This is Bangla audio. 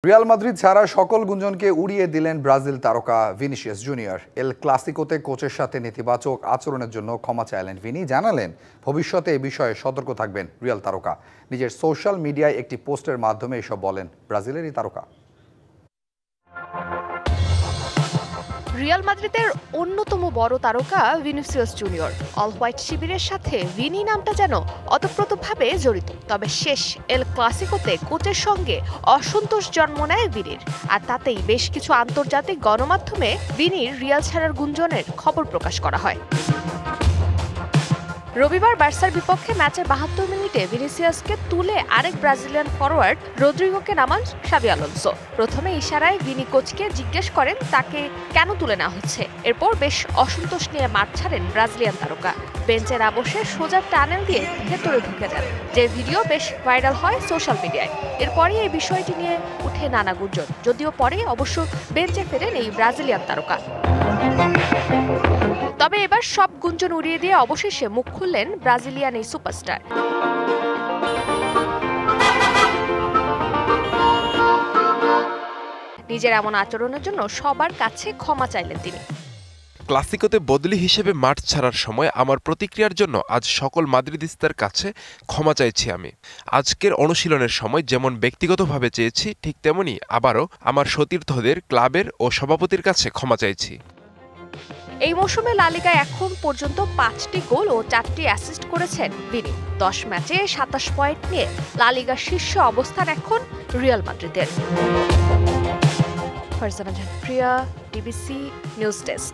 রিয়াল মাদ্রিদ ছাড়া সকল গুঞ্জনকে উড়িয়ে দিলেন ব্রাজিল তারকা ভিনিসিয়াস জুনিয়র। এল ক্লাসিকোতে কোচের সাথে নেতিবাচক আচরণের জন্য ক্ষমা চাইলেন ভিনি। জানালেন ভবিষ্যতে এ বিষয়ে সতর্ক থাকবেন রিয়াল তারকা। নিজের সোশ্যাল মিডিয়ায় একটি পোস্টের মাধ্যমে এসব বলেন ব্রাজিলের এই তারকা। রিয়াল মাদ্রিদের অন্যতম বড় তারকা ভিনিসিয়াস জুনিয়র। অল হোয়াইট শিবিরের সাথে ভিনি নামটা যেন ওতপ্রোতভাবে জড়িত। তবে শেষ এল ক্লাসিকোতে কোচের সঙ্গে অসন্তোষ জন্ম নেয় ভিনির, আর তাতেই বেশ কিছু আন্তর্জাতিক গণমাধ্যমে ভিনির রিয়াল ছাড়ার গুঞ্জনের খবর প্রকাশ করা হয়। রবিবার বার্সার বিপক্ষে ম্যাচের ৭২ মিনিটে ভিনিসিয়াসকে তুলে আরেক ব্রাজিলিয়ান ফরোয়ার্ড রদ্রিগোকে নামান শাবি আলোনসো। প্রথমে ইশারায় ভিনি কোচকে জিজ্ঞেস করেন তাকে কেন তুলে নেওয়া হচ্ছে। এরপর বেশ অসন্তোষ নিয়ে মাঠ ছাড়েন ব্রাজিলিয়ান তারকা। বেঞ্চের আবশে সোজা টানেল দিয়ে ভেতরে ঢুকে যান, যে ভিডিও বেশ ভাইরাল হয় সোশ্যাল মিডিয়ায়। এরপরই এই বিষয়টি নিয়ে উঠে নানা গুঞ্জন, যদিও পরে অবশ্য বেঞ্চে ফেরেন এই ব্রাজিলিয়ান তারকা। তবে এবার সব গুঞ্জন উড়িয়ে দিয়ে অবশেষে মুখ খুললেন ব্রাজিলিয়ান এই সুপারস্টার। নিজের এমন আচরণের জন্য সবার কাছে ক্ষমা চাইলেন তিনি। ক্লাসিকোতে বদলি হিসেবে মাঠ ছাড়ার সময় আমার প্রতিক্রিয়ার জন্য আজ সকল মাদ্রিদিস্তার কাছে ক্ষমা চাইছি। আমি আজকের অনুশীলনের সময় যেমন ব্যক্তিগতভাবে চেয়েছি, ঠিক তেমনি আবারও আমার সতীর্থদের, ক্লাবের ও সভাপতির কাছে ক্ষমা চাইছি। এই মৌসুমে লা লিগায় এখন পর্যন্ত ৫টি গোল ও 4টি অ্যাসিস্ট করেছেন ভিনি। ১০ ম্যাচে ২৭ পয়েন্ট নিয়ে লা লিগার শীর্ষে অবস্থান এখন রিয়াল মাদ্রিদের। ফারজানা জাহান প্রিয়া, ডিবিসি নিউজ ডেস্ক।